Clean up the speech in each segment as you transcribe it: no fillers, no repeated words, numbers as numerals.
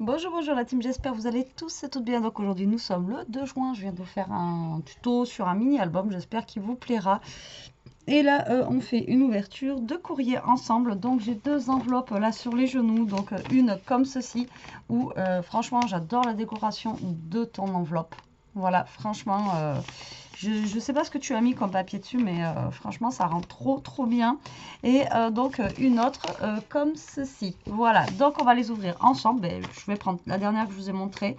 Bonjour, bonjour la team, j'espère que vous allez tous et toutes bien. Donc aujourd'hui nous sommes le 2 juin, je viens de vous faire un tuto sur un mini album, j'espère qu'il vous plaira. Et là on fait une ouverture de courrier ensemble, donc j'ai deux enveloppes là sur les genoux, donc une comme ceci, où franchement j'adore la décoration de ton enveloppe. Voilà, franchement, je ne sais pas ce que tu as mis comme papier dessus, mais franchement, ça rend trop, trop bien. Et donc, une autre comme ceci. Voilà, donc on va les ouvrir ensemble. Ben, je vais prendre la dernière que je vous ai montrée,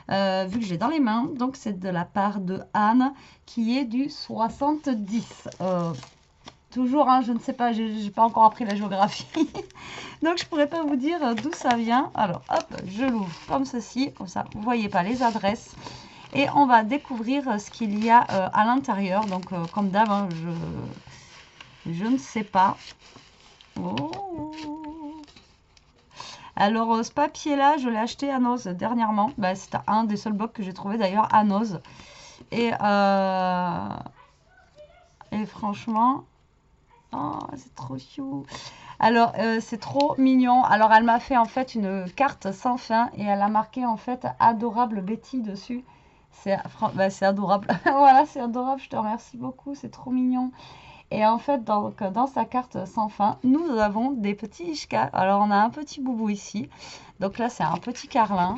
vu que j'ai dans les mains. Donc, c'est de la part de Anne, qui est du 70. Toujours, hein, je ne sais pas, j'ai pas encore appris la géographie. Donc, je pourrais pas vous dire d'où ça vient. Alors, hop, je l'ouvre comme ceci. Comme ça, vous voyez pas les adresses. Et on va découvrir ce qu'il y a à l'intérieur. Donc, comme d'hab, hein, je ne sais pas. Oh. Alors, ce papier-là, je l'ai acheté à Noz dernièrement. Bah, c'est un des seuls blocs que j'ai trouvé d'ailleurs à Noz. Et franchement, oh, c'est trop chou. Alors, c'est trop mignon. Alors, elle m'a fait en fait une carte sans fin et elle a marqué en fait adorable Betty dessus. C'est adorable. Voilà, c'est adorable. Je te remercie beaucoup. C'est trop mignon. Et en fait, donc, dans sa carte sans fin, nous avons des petits Ishka. Alors, on a un petit boubou ici. Donc là, c'est un petit carlin.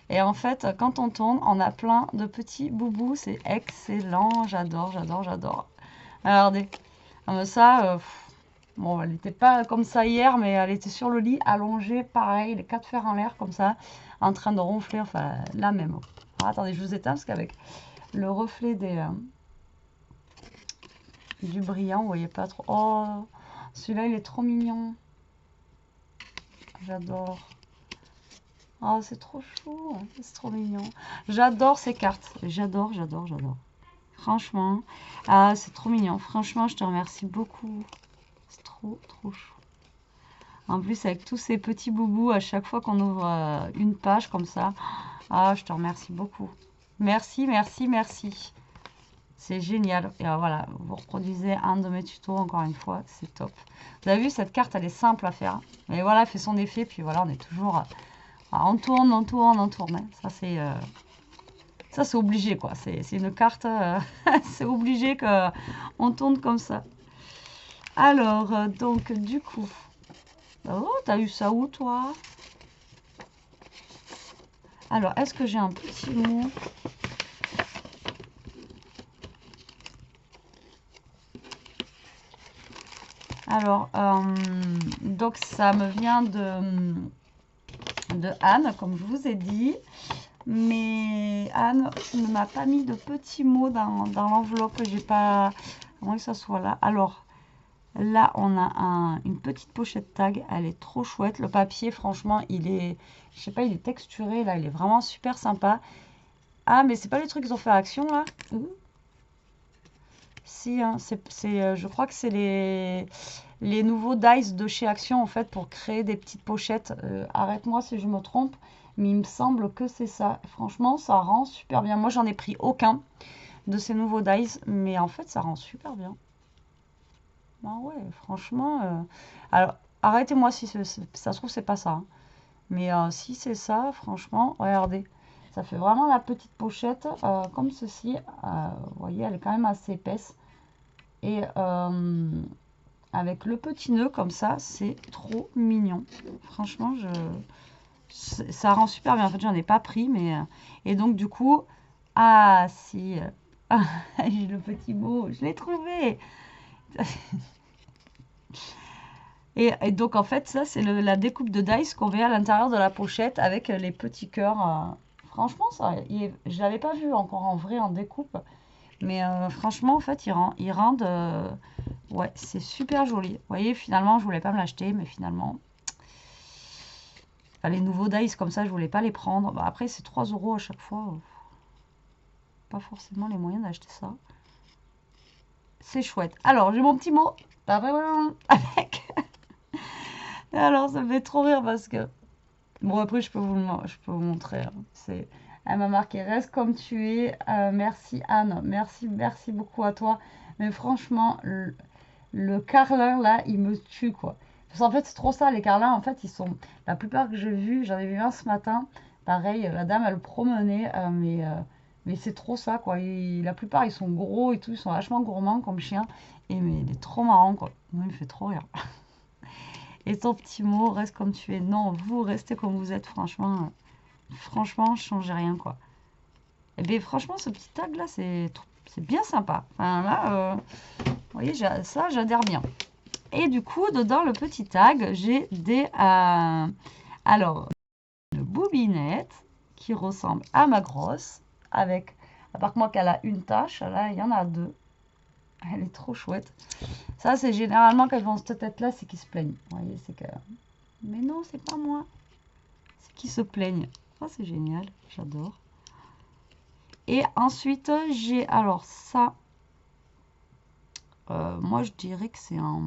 Et en fait, quand on tourne, on a plein de petits boubous. C'est excellent. J'adore, j'adore, j'adore. Regardez. Comme ça, bon, elle n'était pas comme ça hier, mais elle était sur le lit, allongée, pareil, les quatre fers en l'air, comme ça, en train de ronfler. Enfin, là même. Ah, attendez, je vous éteins parce qu'avec le reflet du brillant, vous voyez pas trop. Oh, celui-là, il est trop mignon. J'adore. Oh, c'est trop chou. C'est trop mignon. J'adore ces cartes. J'adore, j'adore, j'adore. Franchement. Ah, c'est trop mignon. Franchement, je te remercie beaucoup. C'est trop, trop chou. En plus, avec tous ces petits boubous, à chaque fois qu'on ouvre une page comme ça. Ah, je te remercie beaucoup. Merci, merci, merci. C'est génial. Et voilà, vous reproduisez un de mes tutos encore une fois. C'est top. Vous avez vu, cette carte, elle est simple à faire. Mais voilà, elle fait son effet. Puis voilà, on est toujours... on tourne, on tourne, on tourne. Ça, c'est obligé, quoi. C'est une carte... c'est obligé qu'on tourne comme ça. Alors, donc, du coup... Oh, t'as eu ça où, toi? Alors, est-ce que j'ai un petit mot? Alors, donc ça me vient de Anne, comme je vous ai dit. Mais Anne, tu ne m'as pas mis de petits mots dans l'enveloppe. J'ai pas... À moins que ça soit là. Alors, là, on a une petite pochette tag. Elle est trop chouette. Le papier, franchement, il est... Je sais pas, il est texturé. Là, il est vraiment super sympa. Ah, mais c'est pas les trucs qu'ils ont fait à Action, là? Si, hein, je crois que c'est les nouveaux dice de chez Action en fait pour créer des petites pochettes. Arrête-moi si je me trompe, mais il me semble que c'est ça. Franchement, ça rend super bien. Moi, j'en ai pris aucun de ces nouveaux dice, mais en fait, ça rend super bien. Ah ouais, franchement. Alors, arrêtez-moi si ça se trouve, c'est pas ça, hein. Mais si c'est ça, franchement, regardez. Ça fait vraiment la petite pochette comme ceci. Vous voyez, elle est quand même assez épaisse. Et avec le petit nœud comme ça, c'est trop mignon. Franchement, ça rend super bien. En fait, j'en ai pas pris, mais... et donc, du coup... Ah, si... j'ai le petit mot. Je l'ai trouvé. Et donc, en fait, ça, c'est la découpe de dice qu'on met à l'intérieur de la pochette avec les petits cœurs. Franchement, ça, je l'avais pas vu encore en vrai en découpe. Mais franchement, en fait, ils rendent... ouais, c'est super joli. Vous voyez, finalement, je voulais pas me l'acheter, mais finalement... Enfin, les nouveaux dice comme ça, je voulais pas les prendre. Bah, après, c'est 3 euros à chaque fois. Pas forcément les moyens d'acheter ça. C'est chouette. Alors, j'ai mon petit mot. Avec... Alors, ça me fait trop rire parce que... Bon, après, je peux vous montrer, hein. Elle m'a marqué, reste comme tu es. Merci Anne. Merci, merci beaucoup à toi. Mais franchement, le Carlin, là, il me tue, quoi. Parce qu'en fait, c'est trop ça, les carlins, en fait, ils sont... La plupart que j'ai vu, j'en ai vu un ce matin, pareil, la dame, elle le promenait, mais c'est trop ça, quoi. La plupart, ils sont gros et tout, ils sont vachement gourmands comme chien, et mais il est trop marrant, quoi. Moi, il me fait trop rire. Et ton petit mot, reste comme tu es. Non, vous, restez comme vous êtes, franchement. Franchement, changez rien, quoi. Et bien, franchement, ce petit tag, là, c'est bien sympa. Enfin, là, vous voyez, ça, j'adhère bien. Et du coup, dedans le petit tag, j'ai des... alors, une boubinette qui ressemble à ma grosse, avec... À part que moi, qu'elle a une tache, là, il y en a deux. Elle est trop chouette. Ça, c'est généralement, quand ils font cette tête-là, c'est qu'ils se plaignent. Vous voyez, c'est que... Mais non, c'est pas moi. C'est qu'ils se plaignent. Ça, c'est génial. J'adore. Et ensuite, j'ai... Alors, ça... moi, je dirais que c'est un...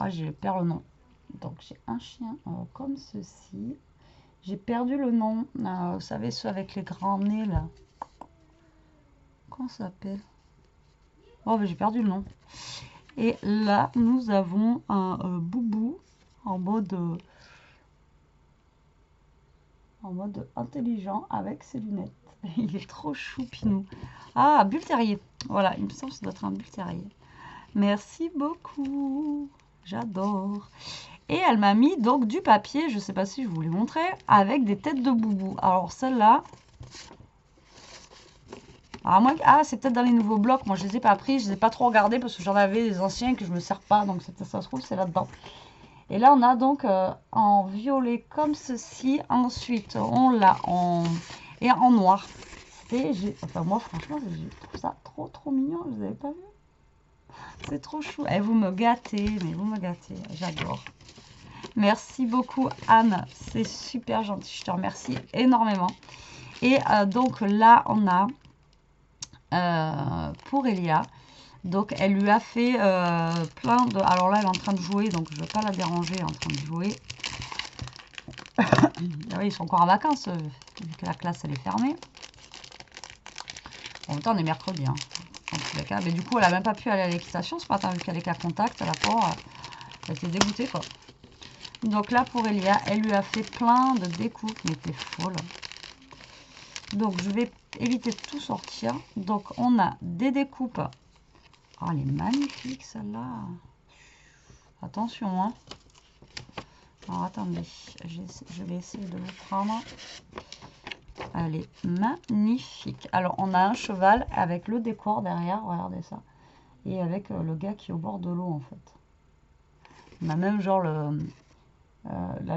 Ah, je perds le nom. Donc, j'ai un chien comme ceci. J'ai perdu le nom. Vous savez, ceux avec les grands nez, là. Comment ça s'appelle? Oh, mais j'ai perdu le nom. Et là, nous avons un boubou en mode intelligent avec ses lunettes. Il est trop choupinou. Ah, bulle terrier. Voilà, il me semble que ça doit être un bulle terrier. Merci beaucoup. J'adore. Et elle m'a mis donc du papier, je ne sais pas si je vous l'ai montré, avec des têtes de boubou. Alors celle-là, c'est peut-être dans les nouveaux blocs. Moi, je ne les ai pas pris, je ne les ai pas trop regardés parce que j'en avais des anciens que je ne me sers pas. Donc ça se trouve, c'est là-dedans. Et là, on a donc en violet comme ceci. Ensuite, on l'a et en noir. Enfin, moi, franchement, je trouve ça trop mignon. Vous n'avez pas vu? C'est trop chou. Et vous me gâtez, mais vous me gâtez. J'adore. Merci beaucoup, Anne. C'est super gentil. Je te remercie énormément. Et donc là, on a pour Elia. Donc, elle lui a fait plein de... Alors là, elle est en train de jouer, donc je ne vais pas la déranger, elle est en train de jouer. Ah oui, ils sont encore en vacances, vu que la classe, elle est fermée. En même temps, on est mercredi, hein, dans tous les cas. Mais du coup, elle n'a même pas pu aller à l'équitation ce matin, vu qu'elle est qu'à contact. La pauvre, elle était dégoûtée, quoi. Donc là, pour Elia, elle lui a fait plein de découpes, mais t'es folle. Donc, je vais éviter de tout sortir. Donc, on a des découpes. Oh, elle est magnifique, celle-là. Attention, hein. Alors, attendez. Je vais essayer de vous prendre. Elle est magnifique. Alors, on a un cheval avec le décor derrière. Regardez ça. Et avec le gars qui est au bord de l'eau, en fait. On a même genre la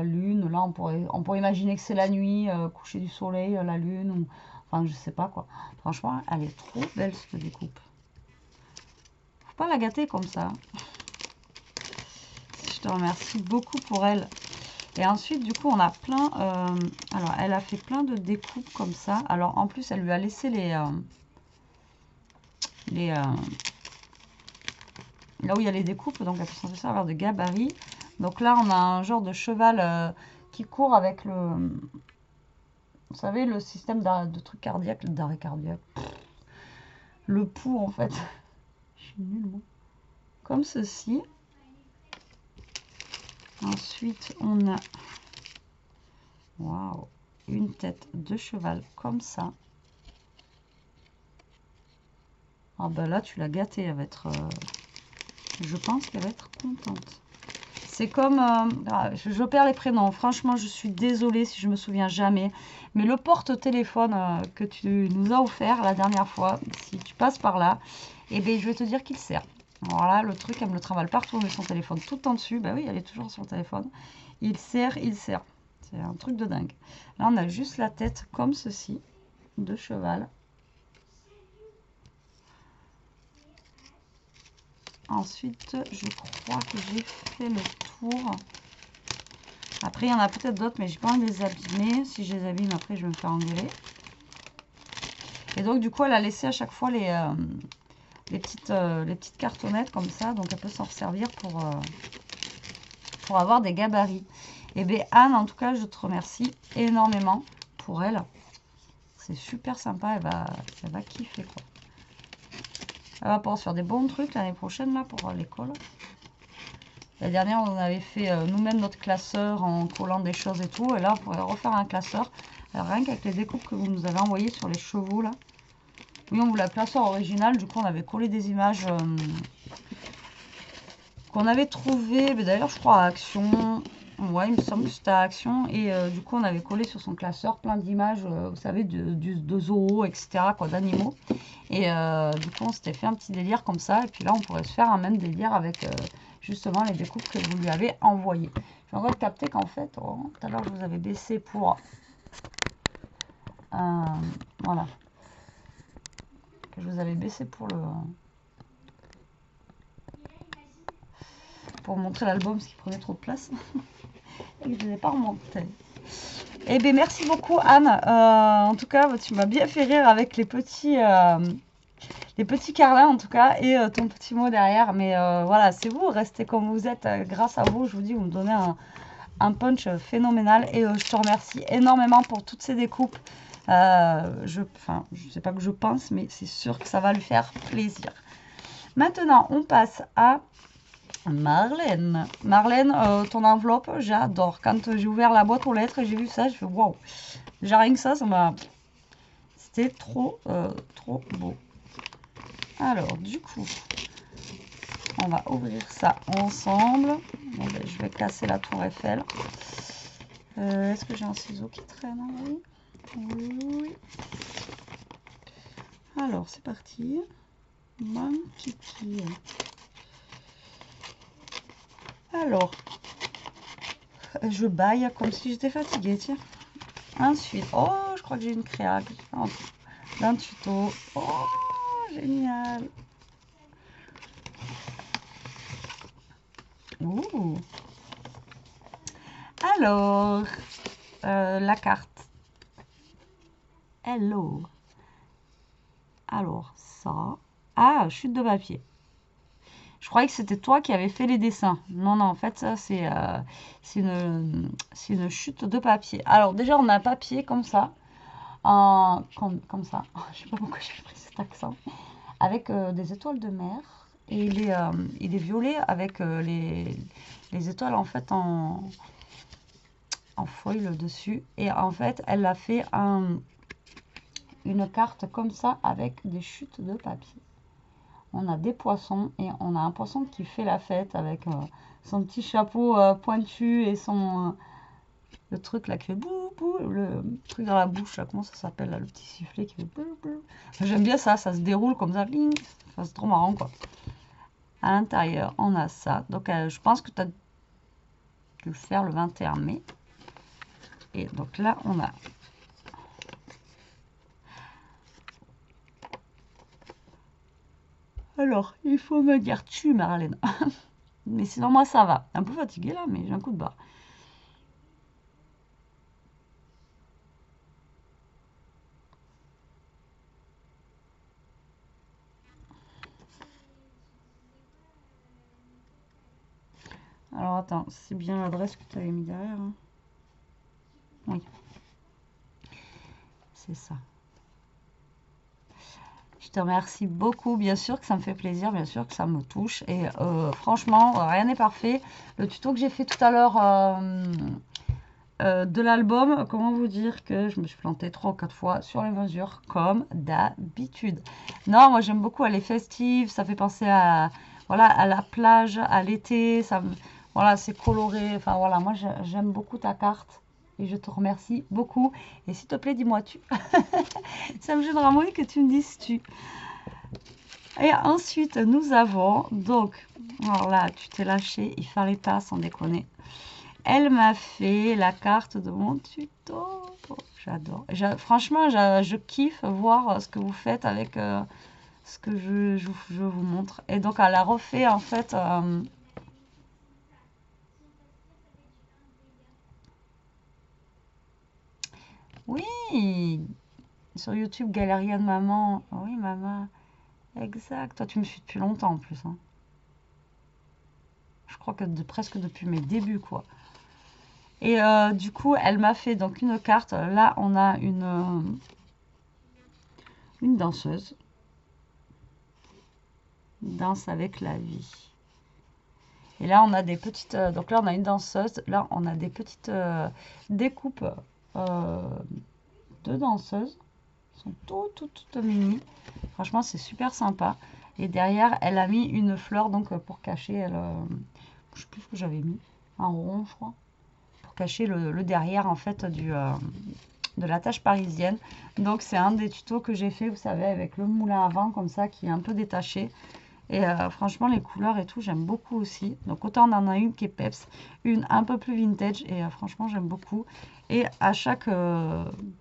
lune. Là, on pourrait imaginer que c'est la nuit, coucher du soleil, la lune. Ou, enfin, je sais pas quoi. Franchement, elle est trop belle, cette découpe. Faut pas la gâter comme ça. Je te remercie beaucoup pour elle. Et ensuite, du coup, on a plein... alors, elle a fait plein de découpes comme ça. Alors, en plus, elle lui a laissé là où il y a les découpes. Donc, elle peut s'en servir de gabarit. Donc là, on a un genre de cheval qui court avec le... Vous savez, le système de truc cardiaque, d'arrêt cardiaque. Le pouls, en fait. Je suis nulle, moi. Comme ceci. Ensuite, on a... Waouh! Une tête de cheval comme ça. Ah ben là, tu l'as gâtée. Elle va être... je pense qu'elle va être contente. C'est comme... je perds les prénoms. Franchement, je suis désolée si je me souviens jamais. Mais le porte-téléphone que tu nous as offert la dernière fois, si tu passes par là, eh bien, je vais te dire qu'il sert. Alors là, le truc, elle me le trimballe partout. On met son téléphone tout en dessus. Bah oui, elle est toujours sur le téléphone. Il sert, il sert. C'est un truc de dingue. Là, on a juste la tête comme ceci, de cheval. Ensuite, je crois que j'ai fait le tour. Après, il y en a peut-être d'autres, mais j'ai pas envie de les abîmer. Si je les abîme, après, je vais me faire engueuler. Et donc, du coup, elle a laissé à chaque fois les petites cartonnettes comme ça. Donc, elle peut s'en servir pour avoir des gabarits. Et bien, Anne, en tout cas, je te remercie énormément pour elle. C'est super sympa. Elle va kiffer, quoi. Elle va pouvoir se faire des bons trucs l'année prochaine là pour l'école. La dernière, on avait fait nous-mêmes notre classeur en collant des choses et tout. Et là, on pourrait refaire un classeur. Alors, rien qu'avec les découpes que vous nous avez envoyées sur les chevaux là. Oui, on voulait un classeur original. Du coup, on avait collé des images qu'on avait trouvées. D'ailleurs, je crois à Action. Ouais, il me semble que c'était à Action. Et du coup, on avait collé sur son classeur plein d'images, vous savez, de zoo, etc., quoi, d'animaux. Et du coup, on s'était fait un petit délire comme ça. Et puis là, on pourrait se faire un même délire avec justement les découpes que vous lui avez envoyées. J'ai encore capté qu'en fait, tout à l'heure, je vous avais baissé pour... voilà. Que je vous avais baissé pour le... pour montrer l'album, parce qu'il prenait trop de place. Et je ne l'ai pas remonté. Eh bien, merci beaucoup, Anne. En tout cas, tu m'as bien fait rire avec les petits carlins, en tout cas, et ton petit mot derrière. Mais voilà, c'est vous, restez comme vous êtes. Grâce à vous, je vous dis, vous me donnez un punch phénoménal. Et je te remercie énormément pour toutes ces découpes. Je sais pas que je pense, mais c'est sûr que ça va lui faire plaisir. Maintenant, on passe à Marlène. Marlène, ton enveloppe, j'adore. Quand j'ai ouvert la boîte aux lettres et j'ai vu ça, je fais waouh. J'ai rien que ça m'a... C'était trop beau. Alors, du coup, on va ouvrir ça ensemble. Bon, ben, je vais casser la tour Eiffel. Est-ce que j'ai un ciseau qui traîne? Oui. Oui. Alors, c'est parti. Mon kiki. Alors, je baille comme si j'étais fatiguée, tiens. Ensuite, oh, je crois que j'ai une créa d'un tuto. Oh, génial. Ouh. Alors, la carte. Hello. Alors, ça. Ah, chute de papier. Je croyais que c'était toi qui avais fait les dessins. Non, non, en fait, ça, c'est une chute de papier. Alors, déjà, on a un papier comme ça. Comme ça. Je sais pas pourquoi j'ai pris cet accent. Avec des étoiles de mer. Et il est violet avec les étoiles, en fait, en foil dessus. Et en fait, elle a fait une carte comme ça avec des chutes de papier. On a des poissons et on a un poisson qui fait la fête avec son petit chapeau pointu et son le truc là qui fait bou bou, le truc dans la bouche là, comment ça s'appelle là, le petit sifflet qui fait bou bou. J'aime bien ça, ça se déroule comme ça, enfin, c'est trop marrant quoi. À l'intérieur, on a ça. Donc je pense que tu as dû le faire le 21 mai. Et donc là, on a alors, il faut me dire tu, Marlène. Mais sinon, moi, ça va. Un peu fatiguée là, mais j'ai un coup de barre. Alors, attends, c'est bien l'adresse que tu avais mis derrière. Hein. Oui. C'est ça. Je te remercie beaucoup. Bien sûr que ça me fait plaisir, bien sûr que ça me touche. Et franchement, rien n'est parfait. Le tuto que j'ai fait tout à l'heure de l'album, comment vous dire que je me suis plantée 3 ou 4 fois sur les mesures, comme d'habitude. Non, moi j'aime beaucoup, elle est festive, ça fait penser à, voilà, à la plage, à l'été, voilà, c'est coloré. Enfin voilà, moi j'aime beaucoup ta carte. Et je te remercie beaucoup. Et s'il te plaît, dis-moi tu. Ça me gênera moins que tu me dises tu. Et ensuite, nous avons, donc, alors là, tu t'es lâché, il fallait pas, sans déconner. Elle m'a fait la carte de mon tuto. Oh, j'adore. Franchement, je kiffe voir ce que vous faites avec ce que je vous montre. Et donc, elle a refait, en fait... oui, sur YouTube, Galérienne Maman. Oui, maman. Exact. Toi, tu me suis depuis longtemps en plus. Hein. Je crois que presque depuis mes débuts, quoi. Et du coup, elle m'a fait donc une carte. Là, on a une danseuse. Danse avec la vie. Et là, on a des petites... donc là, on a une danseuse. Là, on a des petites découpes de danseuses. Elles sont toutes mini. Franchement, c'est super sympa. Et derrière, elle a mis une fleur donc pour cacher... je sais plus ce que j'avais mis. Un rond, je crois. Pour cacher le derrière, en fait, de la tâche parisienne. Donc, c'est un des tutos que j'ai fait, vous savez, avec le moulin à vent, comme ça, qui est un peu détaché. Et franchement, les couleurs et tout, j'aime beaucoup aussi. Donc, autant on en a une qui est peps, une un peu plus vintage. Et franchement, j'aime beaucoup. Et à chaque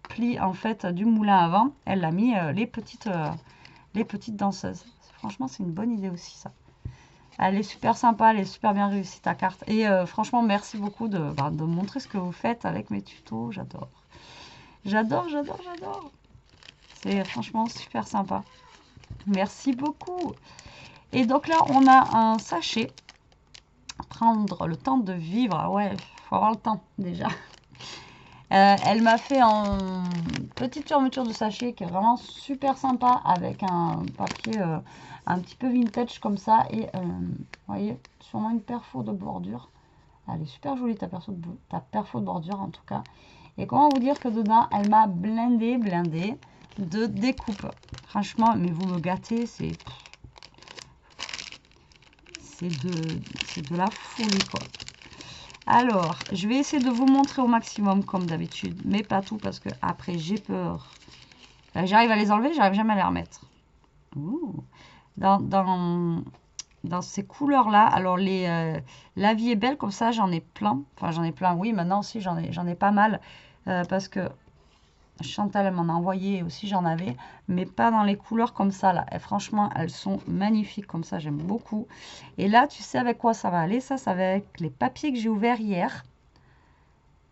pli, en fait, du moulin à vent, elle a mis les petites danseuses. Franchement, c'est une bonne idée aussi, ça. Elle est super sympa, elle est super bien réussie, ta carte. Et franchement, merci beaucoup de me montrer ce que vous faites avec mes tutos. J'adore. J'adore. C'est franchement super sympa. Merci beaucoup. Et donc là, on a un sachet. Prendre le temps de vivre. Ouais, il faut avoir le temps déjà. Elle m'a fait en petite fermeture de sachet qui est vraiment super sympa avec un papier un petit peu vintage comme ça. Et vous voyez, sûrement une perfo de bordure. Elle est super jolie ta perfo de bordure en tout cas. Et comment vous dire que dedans, elle m'a blindé de découpe. Franchement, mais vous me gâtez, c'est de la folie quoi. Alors, je vais essayer de vous montrer au maximum comme d'habitude, mais pas tout parce que après j'ai peur. J'arrive à les enlever, j'arrive jamais à les remettre. Ouh. Dans ces couleurs-là, alors la vie est belle comme ça, j'en ai plein. Enfin, j'en ai plein, oui, maintenant aussi j'en ai pas mal parce que Chantal elle m'en a envoyé aussi, j'en avais, mais pas dans les couleurs comme ça là. Et franchement, elles sont magnifiques comme ça, j'aime beaucoup. Et là, tu sais avec quoi ça va aller? Ça va avec les papiers que j'ai ouverts hier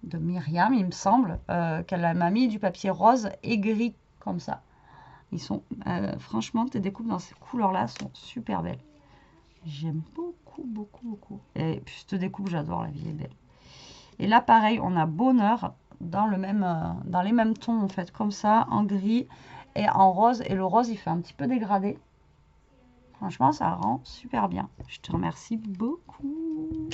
de Myriam, il me semble, qu'elle m'a mis du papier rose et gris comme ça. Ils sont, franchement, tes découpes dans ces couleurs-là sont super belles. J'aime beaucoup. Et puis, cette découpe, j'adore, la vie est belle. Et là, pareil, on a bonheur dans les mêmes tons, en fait, comme ça, en gris et en rose. Et le rose, il fait un petit peu dégradé. Franchement, ça rend super bien. Je te remercie beaucoup.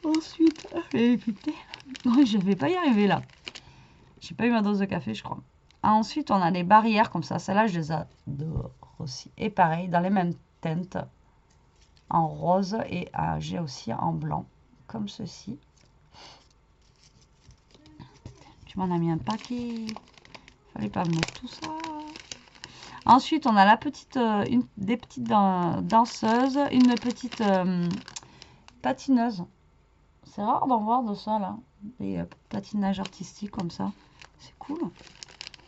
Ensuite, putain, je vais pas y arriver là. J'ai pas eu ma dose de café, je crois. Ensuite, on a les barrières comme ça. Celles-là, je les adore aussi. Et pareil, dans les mêmes teintes, en rose et j'ai aussi en blanc, comme ceci. Tu m'en as mis un paquet. Fallait pas me mettre tout ça. Ensuite, on a la petite, des petites danseuses, une petite patineuse. C'est rare d'en voir de ça là, des patinages artistiques comme ça. C'est cool.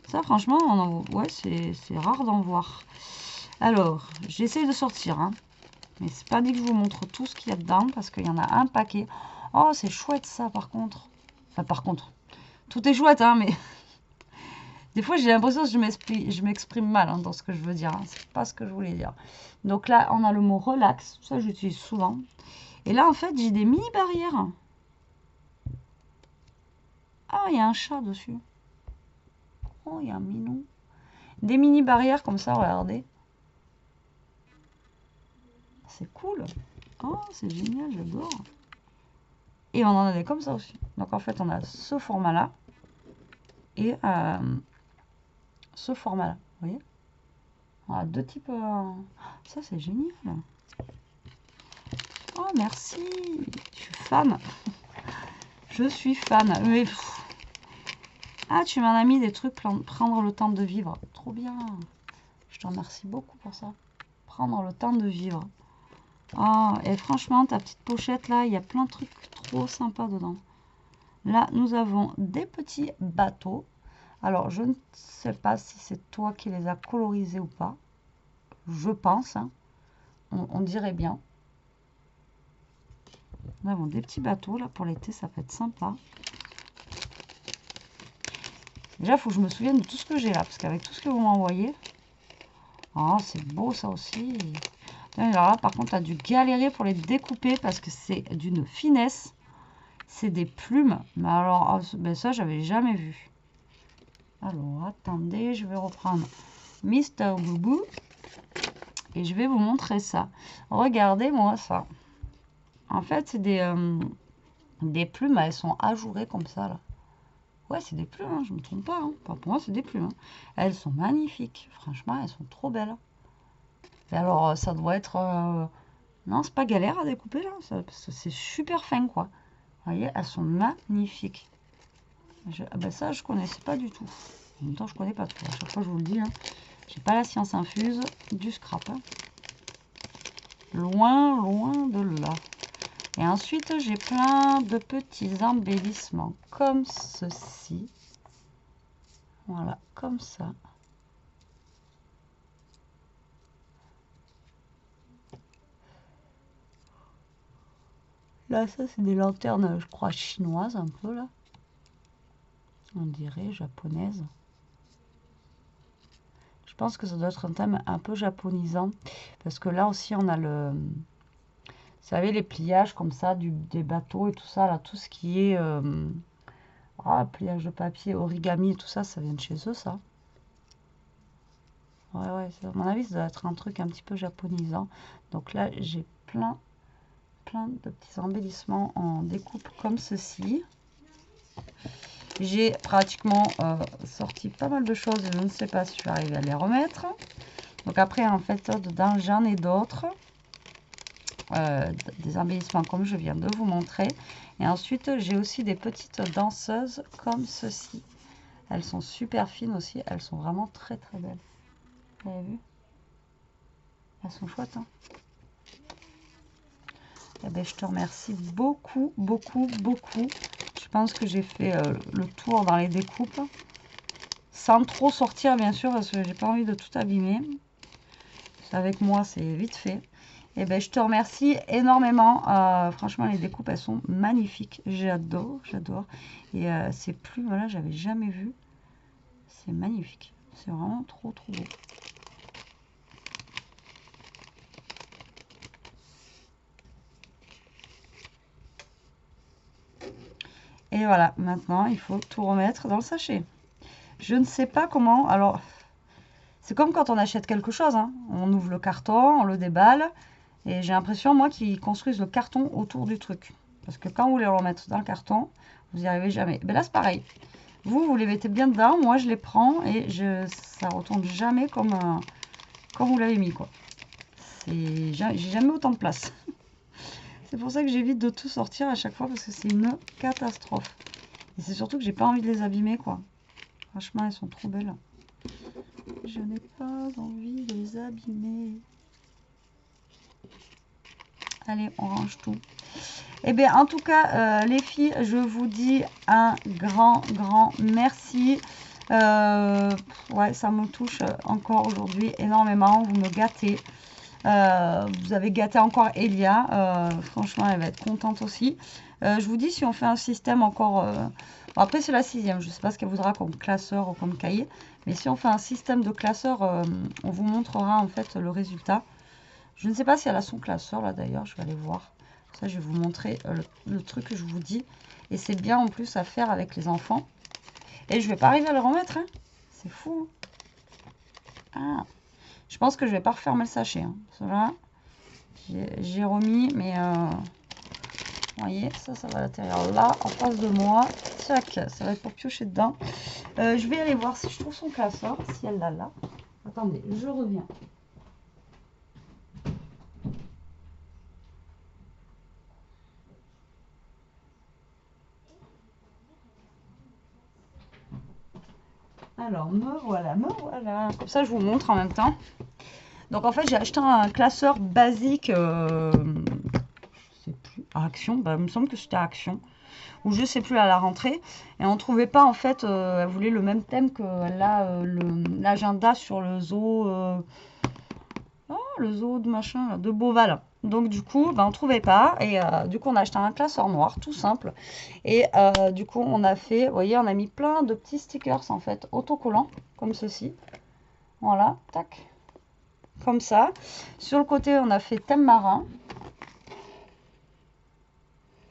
Ça, franchement, ouais, c'est rare d'en voir. Alors, j'essaye de sortir, hein. Mais c'est pas dit que je vous montre tout ce qu'il y a dedans parce qu'il y en a un paquet. Oh, c'est chouette ça, par contre. Enfin, par contre, tout est chouette, hein, mais des fois, j'ai l'impression que je m'exprime mal hein, dans ce que je veux dire. Hein. C'est pas ce que je voulais dire. Donc là, on a le mot relax. Ça, j'utilise souvent. Et là, en fait, j'ai des mini barrières. Ah, il y a un chat dessus. Oh, il y a un minou. Des mini barrières comme ça, regardez. C'est cool. Oh, c'est génial, j'adore. Et on en a des comme ça aussi. Donc en fait, on a ce format-là et ce format-là. Vous voyez? On a deux types. Ça, c'est génial. Oh, merci. Je suis fan. Je suis fan. Mais... Ah, tu m'en as mis des trucs, prendre le temps de vivre. Trop bien. Je te remercie beaucoup pour ça. Prendre le temps de vivre. Oh, et franchement, ta petite pochette là, il y a plein de trucs trop sympas dedans. Là, nous avons des petits bateaux. Alors, je ne sais pas si c'est toi qui les as colorisés ou pas. Je pense. Hein. On dirait bien. Nous avons des petits bateaux là pour l'été, ça peut être sympa. Déjà, il faut que je me souvienne de tout ce que j'ai là, parce qu'avec tout ce que vous m'envoyez... Oh, c'est beau ça aussi. Alors là, par contre, tu as dû galérer pour les découper, parce que c'est d'une finesse. C'est des plumes. Mais alors, ben ça, j'avais jamais vu. Alors, attendez, je vais reprendre Mister Boubou. Et je vais vous montrer ça. Regardez-moi ça. En fait, c'est des plumes, elles sont ajourées comme ça, là. Ouais, c'est des plumes, hein, je me trompe pas. Hein. Enfin, pour moi, c'est des plumes. Hein. Elles sont magnifiques. Franchement, elles sont trop belles. Et alors, ça doit être... Non, c'est pas galère à découper, là. Parce que c'est super fin, quoi. Vous voyez, elles sont magnifiques. Ah ben ça, je connaissais pas du tout. En même temps, je connais pas tout. À chaque fois, je vous le dis. Hein. J'ai pas la science infuse du scrap. Hein. Loin, loin de là. Et ensuite, j'ai plein de petits embellissements comme ceci. Voilà, comme ça. Là, ça, c'est des lanternes, je crois, chinoises un peu, là. On dirait japonaise. Je pense que ça doit être un thème un peu japonisant. Parce que là aussi, on a le... Vous savez, les pliages comme ça, des bateaux et tout ça, là, tout ce qui est pliage de papier, origami et tout ça, ça vient de chez eux, ça. Ouais, ouais, à mon avis, ça doit être un truc un petit peu japonisant. Donc là, j'ai plein de petits embellissements en découpe comme ceci. J'ai pratiquement sorti pas mal de choses et je ne sais pas si je vais arriver à les remettre. Donc après, en fait, dedans, j'en ai d'autres. Des embellissements comme je viens de vous montrer. Et ensuite, j'ai aussi des petites danseuses comme ceci. Elles sont super fines aussi. Elles sont vraiment très très belles. Vous avez vu? Elles sont chouettes, hein? Eh ben, je te remercie beaucoup, beaucoup, beaucoup. Je pense que j'ai fait le tour dans les découpes. Sans trop sortir, bien sûr, parce que j'ai pas envie de tout abîmer. Avec moi, c'est vite fait. Eh ben, je te remercie énormément. Franchement, les découpes, elles sont magnifiques. J'adore, j'adore. Et ces plumes, là, j'avais jamais vu. C'est magnifique. C'est vraiment trop, trop beau. Et voilà, maintenant, il faut tout remettre dans le sachet. Je ne sais pas comment... Alors, c'est comme quand on achète quelque chose. Hein. On ouvre le carton, on le déballe. Et j'ai l'impression, moi, qu'ils construisent le carton autour du truc. Parce que quand vous voulez le remettre dans le carton, vous n'y arrivez jamais. Mais là, c'est pareil. Vous les mettez bien dedans. Moi, je les prends et ça retombe jamais comme vous l'avez mis, quoi. J'ai jamais autant de place. C'est pour ça que j'évite de tout sortir à chaque fois parce que c'est une catastrophe. Et c'est surtout que j'ai pas envie de les abîmer, quoi. Franchement, elles sont trop belles. Je n'ai pas envie de les abîmer. Allez, on range tout. Eh bien, en tout cas, les filles, je vous dis un grand merci. Ouais, ça me touche encore aujourd'hui énormément. Vous me gâtez. Vous avez gâté encore Elia. Franchement, elle va être contente aussi. Je vous dis, si on fait un système encore... Bon, après, c'est la 6e. Je ne sais pas ce qu'elle voudra comme classeur ou comme cahier. Mais si on fait un système de classeur, on vous montrera en fait le résultat. Je ne sais pas si elle a son classeur là d'ailleurs. Je vais aller voir. Ça, je vais vous montrer le truc que je vous dis. Et c'est bien en plus à faire avec les enfants. Et je vais pas arriver à le remettre. Hein. C'est fou. Ah. Je pense que je vais pas refermer le sachet. Hein. Cela, j'ai remis, mais vous voyez, ça va à l'intérieur là, en face de moi. Tac, ça va être pour piocher dedans. Je vais aller voir si je trouve son classeur, si elle l'a là. Attendez, je reviens. Alors, me voilà. Comme ça, je vous montre en même temps. Donc, en fait, j'ai acheté un classeur basique. Je sais plus. Action. Bah, il me semble que c'était Action. Ou je sais plus à la rentrée. Et on trouvait pas, en fait, elle voulait le même thème que là, l'agenda sur le zoo. Le zoo de machin, de Beauval. Donc du coup, on trouvait pas. Et du coup, on a acheté un classeur noir, tout simple. Et du coup, on a fait, vous voyez, on a mis plein de petits stickers en fait, autocollants, comme ceci. Voilà, tac. Comme ça. Sur le côté, on a fait thème marin.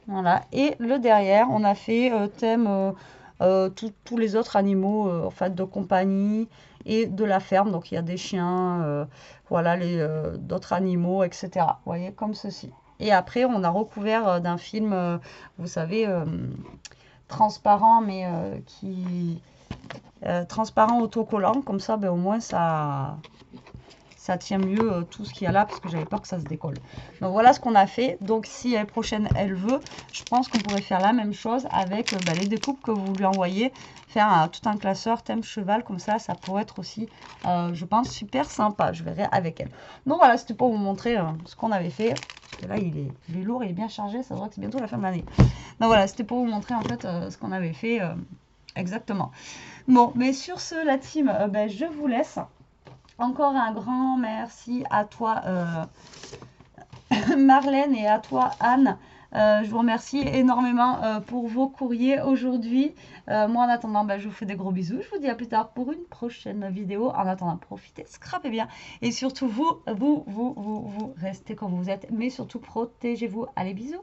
Voilà. Et le derrière, on a fait thème tous les autres animaux en fait, de compagnie et de la ferme. Donc il y a des chiens, voilà, d'autres animaux, etc. Vous voyez, comme ceci. Et après, on a recouvert d'un film, vous savez, transparent, mais transparent autocollant. Comme ça, ben, au moins, ça tient mieux tout ce qu'il y a là, parce que j'avais peur que ça se décolle. Donc voilà ce qu'on a fait. Donc si l'année prochaine elle veut, je pense qu'on pourrait faire la même chose avec les découpes que vous lui envoyez, faire tout un classeur thème cheval, comme ça pourrait être aussi, je pense, super sympa. Je verrai avec elle. Donc voilà, c'était pour vous montrer ce qu'on avait fait. Parce que là il est lourd, il est bien chargé, ça se voit que c'est bientôt la fin de l'année. Donc voilà, c'était pour vous montrer en fait ce qu'on avait fait exactement. Bon, mais sur ce, la team, je vous laisse. Encore un grand merci à toi Marlène et à toi Anne. Je vous remercie énormément pour vos courriers aujourd'hui. Moi en attendant, je vous fais des gros bisous. Je vous dis à plus tard pour une prochaine vidéo. En attendant, profitez, scrapez bien. Et surtout, vous restez comme vous êtes. Mais surtout, protégez-vous. Allez, bisous.